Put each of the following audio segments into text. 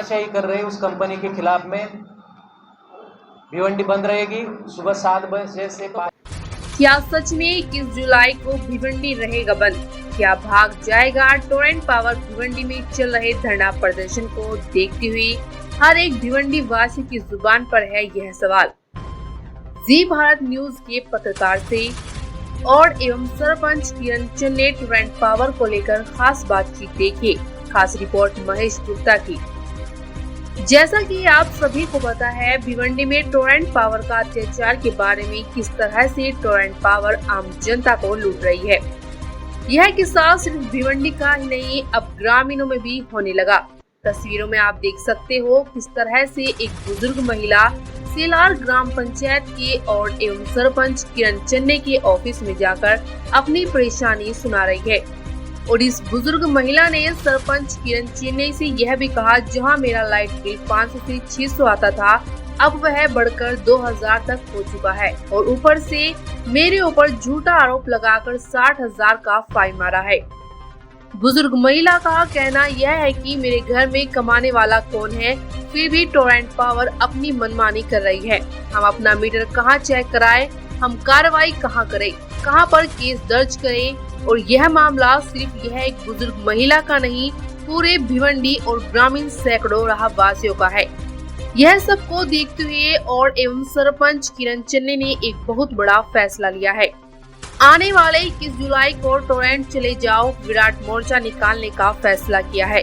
तानाशाही कर रहे हैं उस कंपनी के खिलाफ में भिवंडी बंद रहेगी सुबह 7 बजे से 5। क्या सच में 21 जुलाई को भिवंडी रहेगा बंद? क्या भाग जाएगा टोरेंट पावर? भिवंडी में चल रहे धरना प्रदर्शन को देखते हुए हर एक भिवंडी वासी की जुबान पर है यह सवाल। जी भारत न्यूज के पत्रकार से और एवं सरपंच किरण चंद ने टोरेंट पावर को लेकर खास बातचीत देखी। खास रिपोर्ट महेश गुप्ता की। जैसा कि आप सभी को पता है, भिवंडी में टोरेंट पावर का अत्याचार के बारे में किस तरह से टोरेंट पावर आम जनता को लूट रही है। यह किस्सा सिर्फ भिवंडी का ही नहीं, अब ग्रामीणों में भी होने लगा। तस्वीरों में आप देख सकते हो किस तरह से एक बुजुर्ग महिला सेलार ग्राम पंचायत के और एवं सरपंच किरण चन्ने के ऑफिस में जाकर अपनी परेशानी सुना रही है। और इस बुजुर्ग महिला ने सरपंच किरण चन्ने से यह भी कहा, जहां मेरा लाइट बिल 500 से 600 आता था, अब वह बढ़कर 2000 तक हो चुका है और ऊपर से मेरे ऊपर झूठा आरोप लगाकर 60,000 का फाइन मारा है। बुजुर्ग महिला का कहना यह है कि मेरे घर में कमाने वाला कौन है, फिर भी टोरेंट पावर अपनी मनमानी कर रही है। हम अपना मीटर कहां चेक कराएं, हम कार्रवाई कहां करें, कहां पर केस दर्ज करें। और यह मामला सिर्फ यह एक बुजुर्ग महिला का नहीं, पूरे भिवंडी और ग्रामीण सैकड़ों राहवासियों का है। यह सबको देखते हुए और एवं सरपंच किरण चन्ने ने एक बहुत बड़ा फैसला लिया है। आने वाले 21 जुलाई को टोरेंट चले जाओ विराट मोर्चा निकालने का फैसला किया है।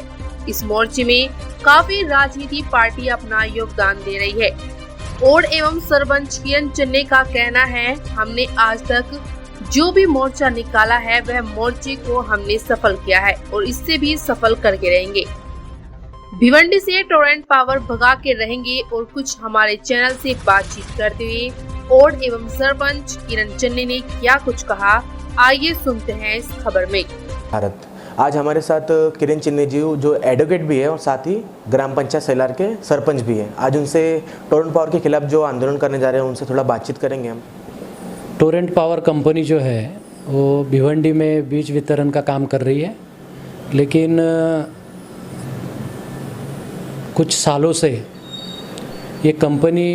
इस मोर्चे में काफी राजनीतिक पार्टी अपना योगदान दे रही है। और एवं सरपंच किरण चन्ने का कहना है, हमने आज तक जो भी मोर्चा निकाला है वह मोर्चे को हमने सफल किया है और इससे भी सफल करके रहेंगे। भिवंडी से टोरेंट पावर भगा के रहेंगे। और कुछ हमारे चैनल से बातचीत करते हुए और एवं सरपंच किरण चन्ने ने क्या कुछ कहा, आइए सुनते हैं इस खबर में। भारत आज हमारे साथ किरण चन्ने जी जो एडवोकेट भी है और साथ ही ग्राम पंचायत सेलार के सरपंच भी है। आज उनसे टोरेंट पावर के खिलाफ जो आंदोलन करने जा रहे हैं उनसे थोड़ा बातचीत करेंगे हम। टोरेंट पावर कंपनी जो है वो भिवंडी में बीज वितरण का काम कर रही है, लेकिन कुछ सालों से ये कंपनी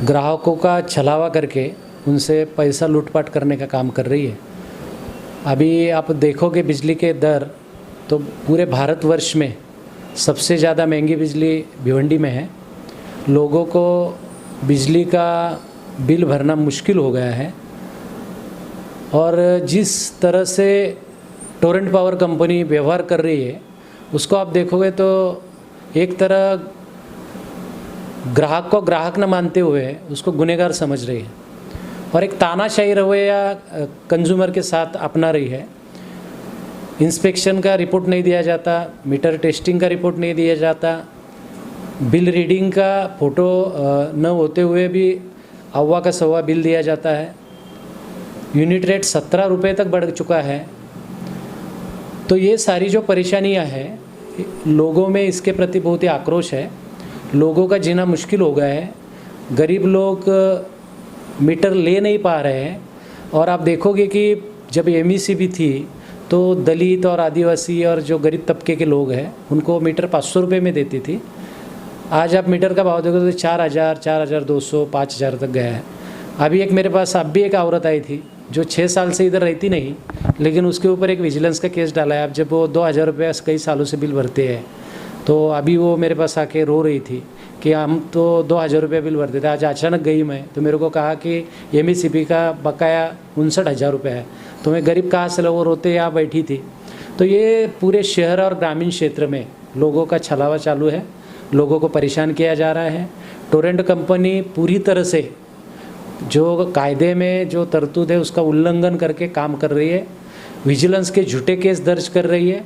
ग्राहकों का छलावा करके उनसे पैसा लूटपाट करने का काम कर रही है। अभी आप देखोगे बिजली के दर तो पूरे भारतवर्ष में सबसे ज़्यादा महंगी बिजली भिवंडी में है। लोगों को बिजली का बिल भरना मुश्किल हो गया है। और जिस तरह से टोरेंट पावर कंपनी व्यवहार कर रही है उसको आप देखोगे तो एक तरह ग्राहक को ग्राहक न मानते हुए उसको गुनहगार समझ रही है और एक तानाशाही रवैया कंज्यूमर के साथ अपना रही है। इंस्पेक्शन का रिपोर्ट नहीं दिया जाता, मीटर टेस्टिंग का रिपोर्ट नहीं दिया जाता, बिल रीडिंग का फ़ोटो न होते हुए भी अव्वा का सव्वा बिल दिया जाता है। यूनिट रेट 17 रुपये तक बढ़ चुका है। तो ये सारी जो परेशानियां हैं, लोगों में इसके प्रति बहुत ही आक्रोश है। लोगों का जीना मुश्किल हो गया है। गरीब लोग मीटर ले नहीं पा रहे हैं। और आप देखोगे कि जब MEC भी थी तो दलित और आदिवासी और जो गरीब तबके के लोग हैं उनको मीटर 500 रुपये में देती थी। आज आप मीटर का भाव देखो तो 4,000, 4,200, 5,000 तक गया है। अभी एक मेरे पास अब भी एक औरत आई थी जो 6 साल से इधर रहती नहीं, लेकिन उसके ऊपर एक विजिलेंस का केस डाला है। अब जब वो 2,000 रुपये कई सालों से बिल भरते हैं तो अभी वो मेरे पास आके रो रही थी कि हम तो 2,000 रुपये बिल भरते थे। आज अचानक गई मैं तो मेरे को कहा कि MECP का बकाया 59,000 रुपये है। तो मैं गरीब कहाँ से वो रोते यहाँ बैठी थी। तो ये पूरे शहर और ग्रामीण क्षेत्र में लोगों का छलावा चालू है, लोगों को परेशान किया जा रहा है। टोरेंट कंपनी पूरी तरह से जो कायदे में जो तरतूद है उसका उल्लंघन करके काम कर रही है। विजिलेंस के झूठे केस दर्ज कर रही है।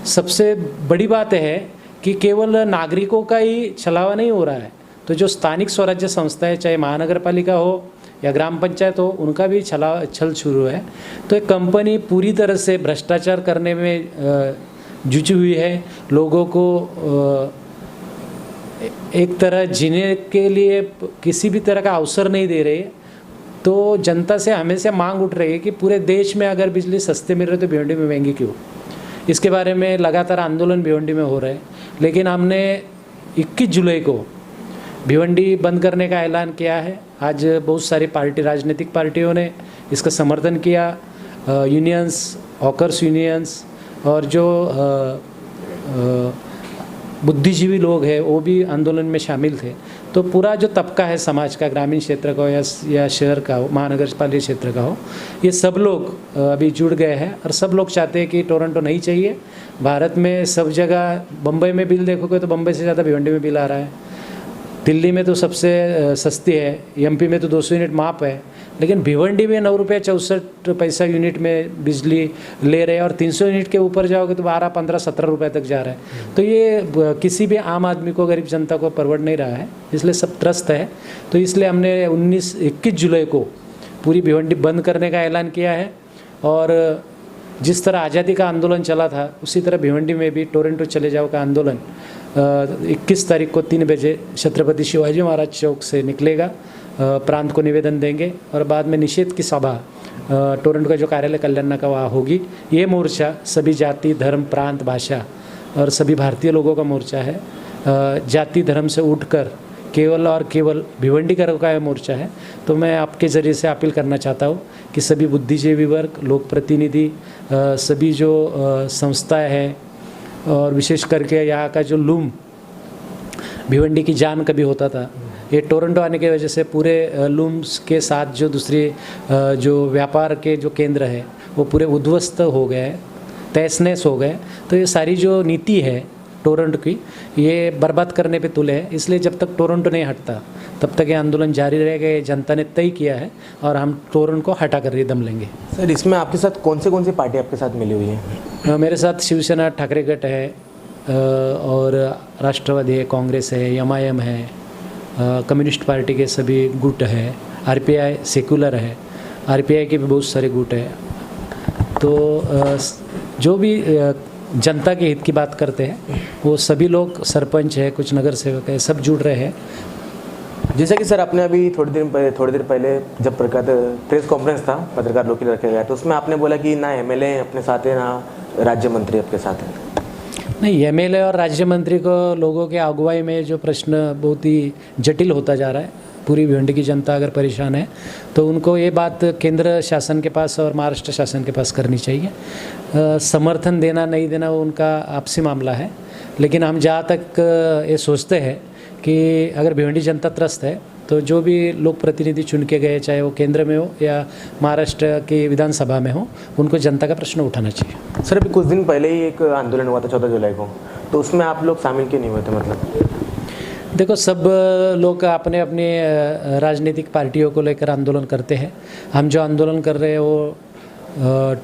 सबसे बड़ी बात है कि केवल नागरिकों का ही छलावा नहीं हो रहा है, तो जो स्थानिक स्वराज्य संस्था है, चाहे महानगर पालिका हो या ग्राम पंचायत हो, उनका भी छल शुरू है। तो एक कंपनी पूरी तरह से भ्रष्टाचार करने में जुटी हुई है। लोगों को एक तरह जीने के लिए किसी भी तरह का अवसर नहीं दे रहे। तो जनता से हमेशा मांग उठ रही है कि पूरे देश में अगर बिजली सस्ते मिल रहे तो भिवंडी में महंगी क्यों। इसके बारे में लगातार आंदोलन भिवंडी में हो रहे हैं। लेकिन हमने 21 जुलाई को भिवंडी बंद करने का ऐलान किया है। आज बहुत सारी राजनीतिक पार्टियों ने इसका समर्थन किया। यूनियंस, हॉकर्स यूनियंस और जो बुद्धिजीवी लोग हैं वो भी आंदोलन में शामिल थे। तो पूरा जो तबका है समाज का, ग्रामीण क्षेत्र का हो या शहर का हो, महानगर पालिका क्षेत्र का हो, ये सब लोग अभी जुड़ गए हैं और सब लोग चाहते हैं कि टोरंटो नहीं चाहिए। भारत में सब जगह, बम्बई में बिल देखोगे तो बम्बई से ज़्यादा भिवंडी में बिल आ रहा है। दिल्ली में तो सबसे सस्ती है, एमपी में तो 200 यूनिट माप है, लेकिन भिवंडी में 9.64 यूनिट में बिजली ले रहे हैं और 300 यूनिट के ऊपर जाओगे तो 12, 15, 17 रुपये तक जा रहा है। तो ये किसी भी आम आदमी को, गरीब जनता को परवड़ नहीं रहा है, इसलिए सब त्रस्त है। तो इसलिए हमने 21 जुलाई को पूरी भिवंडी बंद करने का ऐलान किया है। और जिस तरह आज़ादी का आंदोलन चला था उसी तरह भिवंडी में भी टोरंटो चले जाओ का आंदोलन 21 तारीख को 3 बजे छत्रपति शिवाजी महाराज चौक से निकलेगा। प्रांत को निवेदन देंगे और बाद में निषेध की सभा टोरंटो का जो कार्यालय कल्याण का वहाँ होगी। ये मोर्चा सभी जाति, धर्म, प्रांत, भाषा और सभी भारतीय लोगों का मोर्चा है। जाति धर्म से उठकर केवल और केवल भिवंडी का यह मोर्चा है। तो मैं आपके ज़रिए से अपील करना चाहता हूँ कि सभी बुद्धिजीवी वर्ग, लोक प्रतिनिधि, सभी जो संस्थाएं हैं और विशेष करके यहाँ का जो लूम भिवंडी की जान कभी होता था, ये टोरंटो आने की वजह से पूरे लूम्स के साथ जो दूसरे जो व्यापार के जो केंद्र है वो पूरे उद्ध्वस्त हो गए, तहस-नहस हो गए। तो ये सारी जो नीति है टोरंटो की, ये बर्बाद करने पे तुले है। इसलिए जब तक टोरंटो नहीं हटता तब तक ये आंदोलन जारी रहेगा। ये जनता ने तय किया है और हम टोरंटो को हटा कर ये दम लेंगे। सर, इसमें आपके साथ कौन सी पार्टी आपके साथ मिली हुई है? मेरे साथ शिवसेना, ठाकरे गट है और राष्ट्रवादी है, कांग्रेस है, MIM है, कम्युनिस्ट पार्टी के सभी गुट है, RPI सेकुलर है, RPI के भी बहुत सारे गुट है। तो जो भी जनता के हित की बात करते हैं वो सभी लोग, सरपंच है, कुछ नगर सेवक है, सब जुड़ रहे हैं। जैसा कि सर आपने अभी थोड़ी देर पहले जब प्रेस कॉन्फ्रेंस था पत्रकार लोग के लिए रखा गया, तो उसमें आपने बोला कि ना MLA अपने साथ है, ना राज्य मंत्री आपके साथ है। नहीं, MLA और राज्य मंत्री को लोगों के अगुवाई में जो प्रश्न बहुत ही जटिल होता जा रहा है। पूरी भिवंडी की जनता अगर परेशान है तो उनको ये बात केंद्र शासन के पास और महाराष्ट्र शासन के पास करनी चाहिए। समर्थन देना नहीं देना वो उनका आपसी मामला है। लेकिन हम जहाँ तक ये सोचते हैं कि अगर भिवंडी जनता त्रस्त है तो जो भी लोक प्रतिनिधि चुन के गए, चाहे वो केंद्र में हो या महाराष्ट्र की विधानसभा में हो, उनको जनता का प्रश्न उठाना चाहिए। सर, अभी कुछ दिन पहले ही एक आंदोलन हुआ था 14 जुलाई को, तो उसमें आप लोग शामिल क्यों नहीं हुए थे? मतलब देखो, सब लोग अपने अपने राजनीतिक पार्टियों को लेकर आंदोलन करते हैं। हम जो आंदोलन कर रहे हैं वो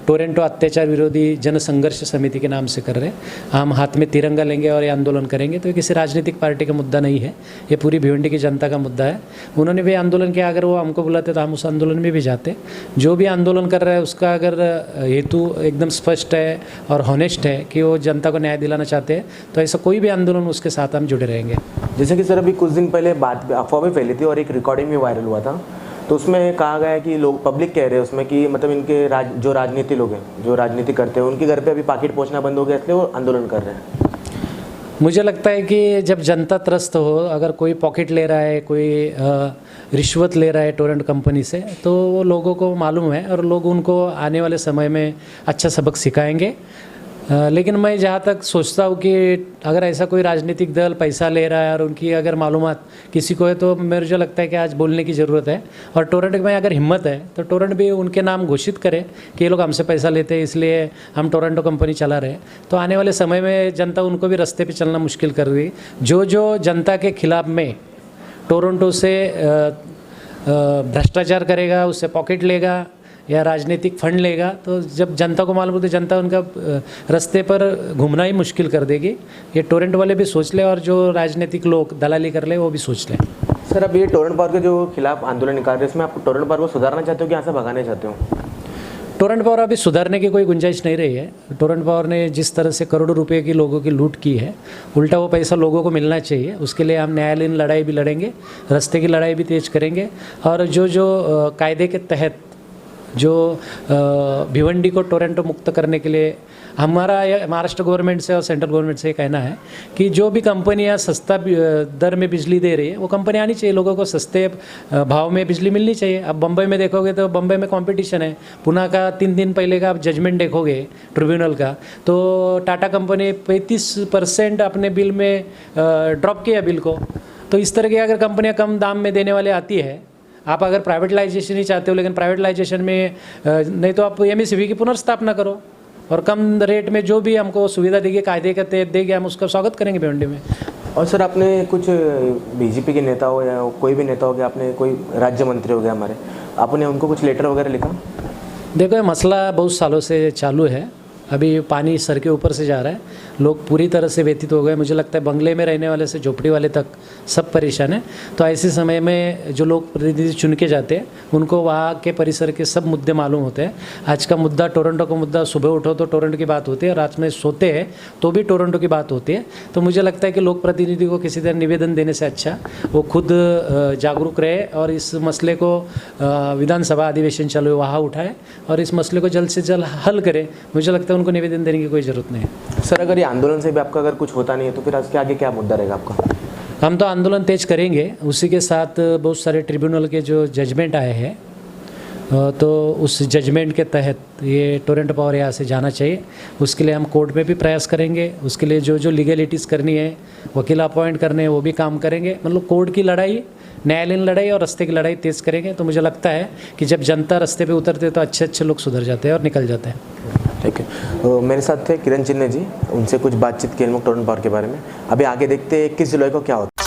टोरंटो अत्याचार विरोधी जन संघर्ष समिति के नाम से कर रहे हैं। हम हाथ में तिरंगा लेंगे और ये आंदोलन करेंगे। तो ये किसी राजनीतिक पार्टी का मुद्दा नहीं है, ये पूरी भिवंडी की जनता का मुद्दा है। उन्होंने भी आंदोलन किया, अगर वो हमको बुलाते तो हम उस आंदोलन में भी जाते। जो भी आंदोलन कर रहा है उसका अगर हेतु एकदम स्पष्ट है और हॉनेस्ट है कि वो जनता को न्याय दिलाना चाहते हैं, तो ऐसा कोई भी आंदोलन उसके साथ हम जुड़े रहेंगे। जैसे कि सर अभी कुछ दिन पहले अफवाह भी फैली थी और एक रिकॉर्डिंग भी वायरल हुआ था, तो उसमें कहा गया है कि लोग, पब्लिक कह रहे हैं उसमें कि मतलब इनके जो राजनीति लोग हैं, जो राजनीति करते हैं, उनके घर पे अभी पाकिट पहुंचना बंद हो गया, इसलिए वो आंदोलन कर रहे हैं। मुझे लगता है कि जब जनता त्रस्त हो, अगर कोई पॉकेट ले रहा है, कोई रिश्वत ले रहा है टोरंटो कंपनी से, तो वो लोगों को मालूम है और लोग उनको आने वाले समय में अच्छा सबक सिखाएंगे। लेकिन मैं जहाँ तक सोचता हूँ कि अगर ऐसा कोई राजनीतिक दल पैसा ले रहा है और उनकी अगर मालूमात किसी को है, तो मेरे जो लगता है कि आज बोलने की ज़रूरत है। और टोरंटो में अगर हिम्मत है तो टोरंटो भी उनके नाम घोषित करे कि ये लोग हमसे पैसा लेते हैं, इसलिए हम टोरंटो कंपनी चला रहे हैं। तो आने वाले समय में जनता उनको भी रास्ते पे चलना मुश्किल कर रही। जो जनता के खिलाफ में टोरंटो से भ्रष्टाचार करेगा, उससे पॉकेट लेगा या राजनीतिक फंड लेगा, तो जब जनता को मालूम हो तो जनता उनका रास्ते पर घूमना ही मुश्किल कर देगी। ये टोरंटो वाले भी सोच ले और जो राजनीतिक लोग दलाली कर ले वो भी सोच लें। सर, अब ये टोरंटो पावर के जो खिलाफ आंदोलन निकाल रहे हैं, इसमें आप टोरंटो पावर को सुधारना चाहते हो कि यहाँ से भगाने चाहते हो? टोरंटो पावर अभी सुधारने की कोई गुंजाइश नहीं रही है। टोरंटो पावर ने जिस तरह से करोड़ों रुपए की लोगों की लूट की है, उल्टा वो पैसा लोगों को मिलना चाहिए। उसके लिए हम न्यायालयीन लड़ाई भी लड़ेंगे, रास्ते की लड़ाई भी तेज करेंगे। और जो कायदे के तहत जो भिवंडी को टोरंटो मुक्त करने के लिए हमारा महाराष्ट्र गवर्नमेंट से और सेंट्रल गवर्नमेंट से कहना है कि जो भी कंपनियां सस्ता दर में बिजली दे रही है वो कंपनी आनी चाहिए, लोगों को सस्ते भाव में बिजली मिलनी चाहिए। अब बम्बई में देखोगे तो बम्बई में कंपटीशन है। पुणे का 3 दिन पहले का आप जजमेंट देखोगे ट्रिब्यूनल का, तो टाटा कंपनी 35% अपने बिल में ड्रॉप किया बिल को। तो इस तरह की अगर कंपनियां कम दाम में देने वाले आती है, आप अगर प्राइवेटलाइजेशन ही चाहते हो, लेकिन प्राइवेटलाइजेशन में नहीं तो आप एमएससीबी की पुनर्स्थापना करो और कम रेट में जो भी हमको सुविधा देगी, कायदे के तहत देगी, हम उसका स्वागत करेंगे भिवंडी में। और सर आपने कुछ बीजेपी के नेता हो या कोई भी नेता हो गया, आपने कोई राज्य मंत्री हो गया हमारे, आपने उनको कुछ लेटर वगैरह लिखा? देखो ये मसला बहुत सालों से चालू है। अभी पानी सर के ऊपर से जा रहा है, लोग पूरी तरह से व्यतीत हो गए। मुझे लगता है बंगले में रहने वाले से झोपड़ी वाले तक सब परेशान है। तो ऐसे समय में जो लोग प्रतिनिधि चुन के जाते हैं उनको वहाँ के परिसर के सब मुद्दे मालूम होते हैं। आज का मुद्दा टोरंटो का मुद्दा, सुबह उठो तो टोरंटो की बात होती है, रात में सोते हैं तो भी टोरंटो की बात होती है। तो मुझे लगता है कि लोक प्रतिनिधि को किसी तरह निवेदन देने से अच्छा वो खुद जागरूक रहे और इस मसले को विधानसभा अधिवेशन चालू है वहाँ उठाए और इस मसले को जल्द से जल्द हल करे। मुझे लगता है उनको निवेदन देने की कोई ज़रूरत नहीं है। सर अगर ये आंदोलन से भी आपका अगर कुछ होता नहीं है तो फिर आज के आगे क्या मुद्दा रहेगा आपका? हम तो आंदोलन तेज करेंगे। उसी के साथ बहुत सारे ट्रिब्यूनल के जो जजमेंट आए हैं तो उस जजमेंट के तहत ये टोरंटो पावर यहाँ से जाना चाहिए। उसके लिए हम कोर्ट में भी प्रयास करेंगे। उसके लिए जो जो लीगलिटीज़ करनी है, वकील अपॉइंट करने हैं, वो भी काम करेंगे। मतलब कोर्ट की लड़ाई, न्यायालयीन लड़ाई और रास्ते की लड़ाई तेज़ करेंगे। तो मुझे लगता है कि जब जनता रास्ते पे उतरते तो अच्छे लोग सुधर जाते हैं और निकल जाते हैं। ठीक है, मेरे साथ थे किरण चिन्ने जी, उनसे कुछ बातचीत की टोरंटो पावर के बारे में। अभी आगे देखते हैं 21 जुलाई को क्या होता है।